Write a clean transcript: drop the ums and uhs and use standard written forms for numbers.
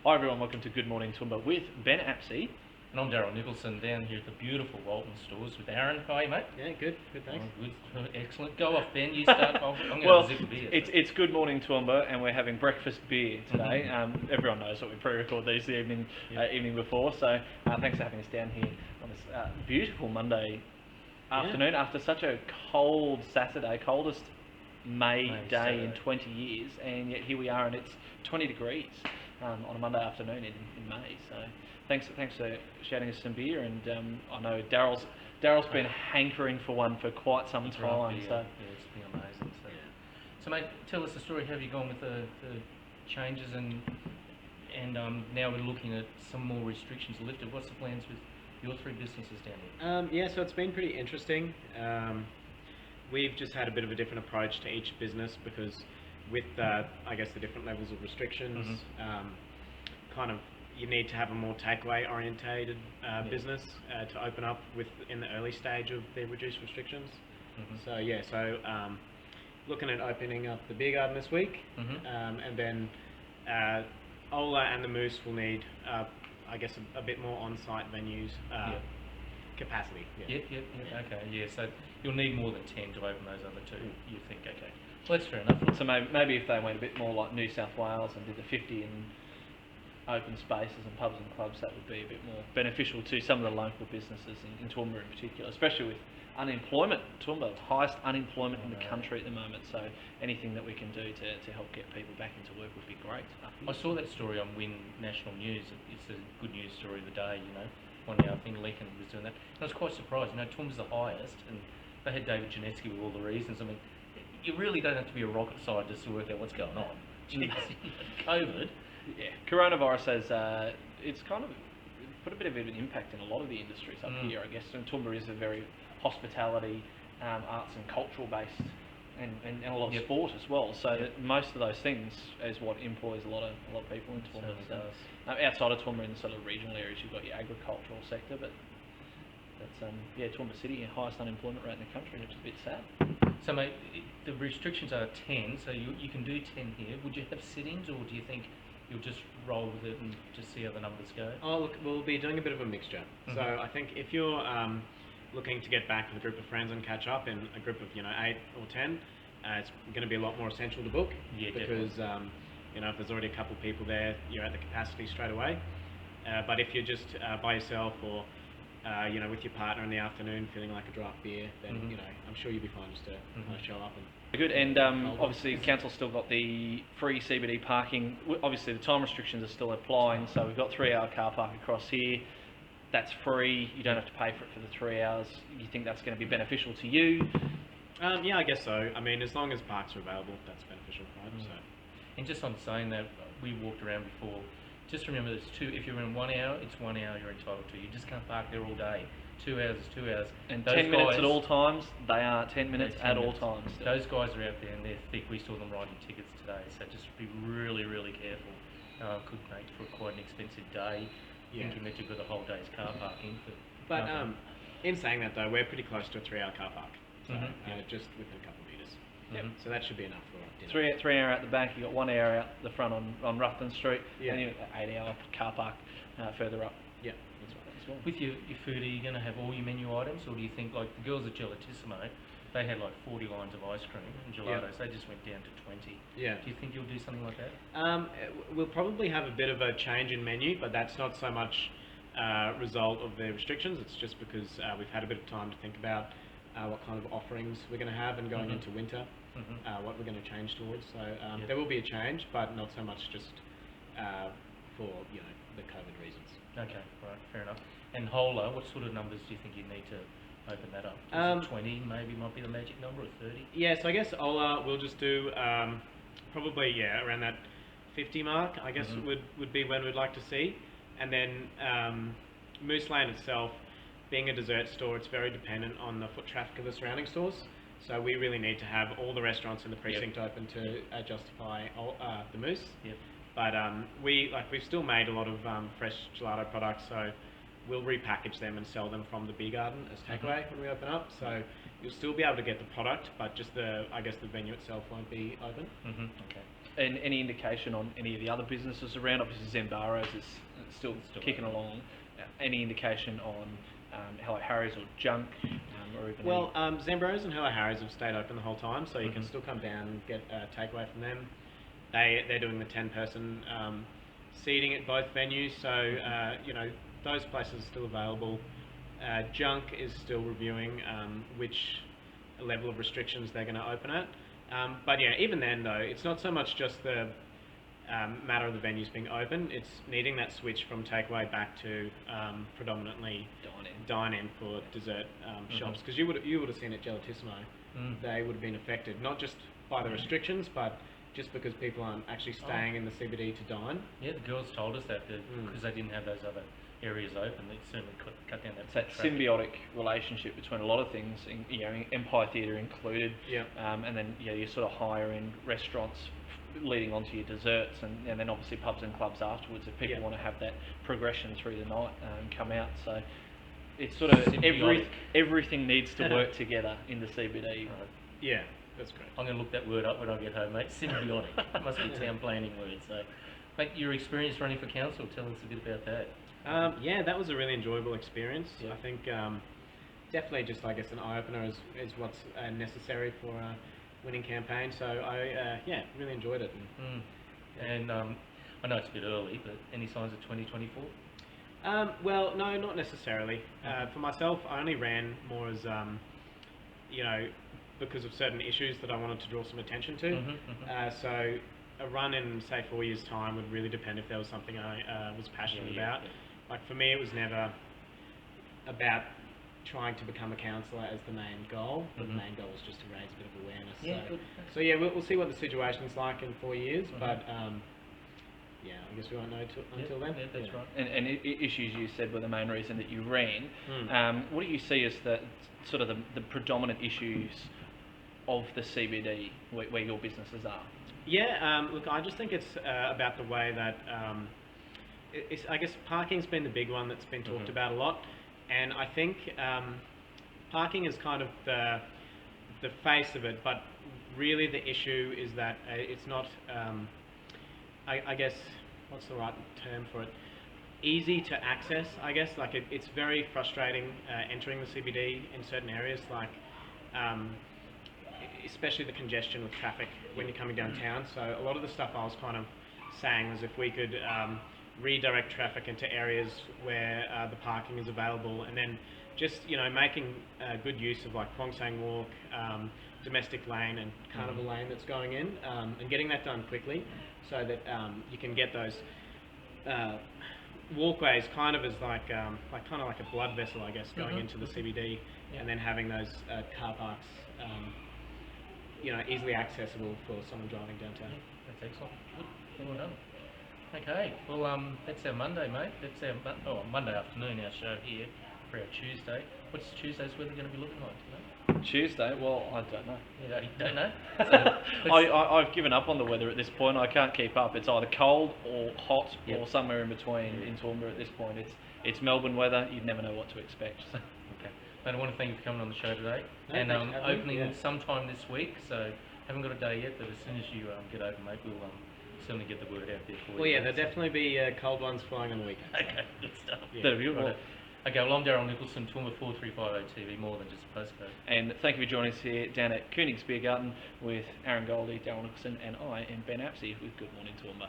Hi everyone, welcome to Good Morning Toowoomba with Ben Apsey. And I'm Daryl Nicholson down here at the beautiful Walton Stores with Aaron. How are you, mate? Yeah, good, thanks. Oh, good, excellent. Go off, Ben. You start. I'm going to Well, have a zip of beer. it's Good Morning Toowoomba and we're having breakfast beer today. Everyone knows what we pre-record these the evening before, so thanks for having us down here on this beautiful Monday afternoon after such a cold Saturday, coldest May day Saturday. in 20 years, and yet here we are and it's 20 degrees on a Monday afternoon in May. So thanks for shouting us some beer, and I know Daryl's been hankering for one for quite some time. So yeah, it's been amazing. So mate, tell us the story. How have you gone with the changes and now we're looking at some more restrictions lifted. What's the plans with your three businesses down here? Yeah, so it's been pretty interesting. We've just had a bit of a different approach to each business because with I guess the different levels of restrictions, kind of you need to have a more takeaway orientated business to open up in the early stage of the reduced restrictions. So looking at opening up the Biergarten this week, and then Hola and the Moose will need I guess a bit more on-site venues capacity. Yep. Okay, yeah. So you'll need more than 10 to open those other two. You think? Okay. Well, that's fair enough. So maybe if they went a bit more like New South Wales and did the 50 in open spaces and pubs and clubs, that would be a bit more beneficial to some of the local businesses in Toowoomba in particular, especially with unemployment. Toowoomba, highest unemployment in the country at the moment, so anything that we can do to help get people back into work would be great. I saw that story on Win National News. It's a good news story of the day, you know. One day I think Lincoln was doing that. And I was quite surprised, you know, Toowoomba's the highest, and they had David Janetsky with all the reasons. I mean, you really don't have to be a rocket scientist to work out what's going on. Jeez. COVID. Yeah, coronavirus has it's kind of put a bit of an impact in a lot of the industries up here, I guess. And Toowoomba is a very hospitality, arts and cultural based, and a lot of sport as well. So that most of those things is what employs a lot of people in Toowoomba. So, outside of Toowoomba, in the sort of regional areas, you've got your agricultural sector, but that's Toowoomba City, highest unemployment rate in the country, which is a bit sad. So mate, the restrictions are 10, so you can do 10 here. Would you have sittings, or do you think you'll just roll with it and just see how the numbers go? Oh, look, we'll be doing a bit of a mixture. So I think if you're looking to get back with a group of friends and catch up in a group of 8 or 10, it's going to be a lot more essential to book. Yeah, because if there's already a couple of people there, you're at the capacity straight away. But if you're just by yourself or with your partner in the afternoon feeling like a draft beer, then I'm sure you'll be fine just to show up and. Good, and obviously Council's still got the free CBD parking. Obviously the time restrictions are still applying, so we've got 3-hour car park across here. That's free. You don't have to pay for it for the 3 hours. You think that's going to be beneficial to you? Yeah, I guess so. I mean, as long as parks are available, that's beneficial, right? So. And just on saying that, we walked around before. Just remember, it's if you're in 1 hour, it's 1 hour you're entitled to. You just can't park there all day. 2 hours is 2 hours. And 10 minutes at all times, they are 10 minutes at all times. Still. Those guys are out there and they're thick. We saw them writing tickets today, so just be really, really careful. Could make for quite an expensive day, thinking that you've got the whole day's car parking. But in saying that though, we're pretty close to a 3-hour car park, so just within a couple of metres. So that should be enough for dinner. 3 hour out the back, you've got 1 hour out the front on Ruffton Street, and you've got 8-hour car park further up. Yeah, that's right. Well. With your food, are you going to have all your menu items, or do you think, like the girls at Gelatissimo, they had like 40 lines of ice cream and gelatos, they just went down to 20. Yeah. Do you think you'll do something like that? We'll probably have a bit of a change in menu, but that's not so much result of the restrictions. It's just because we've had a bit of time to think about what kind of offerings we're going to have, and going into winter, what we're going to change towards. So there will be a change, but not so much just for the COVID reasons. Okay, right, fair enough. And Hola, what sort of numbers do you think you need to open that up? 20 maybe might be the magic number, or 30? Yeah, so I guess Hola we'll just do probably around that 50 mark, I guess would be when we'd like to see. And then Moose Lane itself, being a dessert store, it's very dependent on the foot traffic of the surrounding stores. So we really need to have all the restaurants in the precinct open to justify the Moose. But we've still made a lot of fresh gelato products, so we'll repackage them and sell them from the Biergarten as takeaway when we open up. So you'll still be able to get the product, but just the venue itself won't be open. Okay. And any indication on any of the other businesses around? Obviously, Zembaro's is still kicking along. Any indication on Hello Harry's or Junk, or even Well, Zambros and Hello Harry's have stayed open the whole time, so you can still come down and get a takeaway from them. They're doing the 10-person seating at both venues, so you know, those places are still available. Junk is still reviewing which level of restrictions they're going to open at. But yeah, even then though, it's not so much just the matter of the venues being open, it's needing that switch from takeaway back to predominantly dine-in for dessert shops. Because you would have seen at Gelatissimo, they would have been affected, not just by the restrictions, but just because people aren't actually staying in the CBD to dine. Yeah, the girls told us that because they didn't have those other areas open, they certainly cut down that. It's that symbiotic relationship between a lot of things, you know, Empire Theatre included. Yeah. And then your sort of higher end restaurants leading on to your desserts, and then obviously pubs and clubs afterwards if people want to have that progression through the night come out. So it's sort of everything needs to work together in the CBD. Right. Yeah, that's great. I'm going to look that word up when I get home, mate. Symbiotic. Must be a town planning word. So, mate, your experience running for council, tell us a bit about that. Yeah, that was a really enjoyable experience. Yeah. I think definitely just, I guess, an eye-opener is what's necessary for a winning campaign. So I really enjoyed it. And I know it's a bit early, but any signs of 2024? Well, no, not necessarily. For myself, I only ran more as, you know, because of certain issues that I wanted to draw some attention to. So a run in, say, 4 years' time would really depend if there was something I was passionate about. Yeah. Like, for me, it was never about trying to become a councillor as the main goal. The main goal was just to raise a bit of awareness. Yeah, good. So yeah, we'll see what the situation's like in 4 years, but yeah, I guess we won't know until then. Yeah, that's right. And issues you said were the main reason that you ran. What do you see as the sort of the predominant issues of the CBD where your businesses are? Yeah, look, I just think it's about the way that I guess parking's been the big one that's been talked about a lot, and I think parking is kind of the face of it, but really the issue is that it's not, I guess, what's the right term for it? Easy to access, I guess. Like it's very frustrating entering the CBD in certain areas, like especially the congestion with traffic when you're coming downtown. So a lot of the stuff I was kind of saying was if we could redirect traffic into areas where the parking is available, and then just, you know, making good use of like Kwongsang Walk, Domestic Lane and Carnival Lane that's going in, and getting that done quickly so that you can get those walkways kind of as like kind of like a blood vessel, I guess, going into the CBD, and then having those car parks you know, easily accessible for someone driving downtown. That's excellent. Good. Well done. Okay, well that's our Monday, mate. That's our Monday afternoon, our show here for our Tuesday. What's Tuesday's weather going to be looking like today? Tuesday? Well, I don't know. Yeah, you don't know? So I've given up on the weather at this point. I can't keep up. It's either cold or hot or somewhere in between in Toowoomba at this point. It's Melbourne weather. You'd never know what to expect. Okay. Mate, I want to thank you for coming on the show today. No, and opening – sometime this week, so haven't got a day yet, but as soon as you get open, mate, we'll certainly get the word out there for you. Well, yeah, there'll definitely be cold ones flying on the weekend. Okay, good stuff. That'll be Right. Okay, well, I'm Daryl Nicholson, Toowoomba 4350 TV, more than just a postcode. And thank you for joining us here down at König's Biergarten with Aaron Goldie, Daryl Nicholson, and I am Ben Apsey with Good Morning Toowoomba.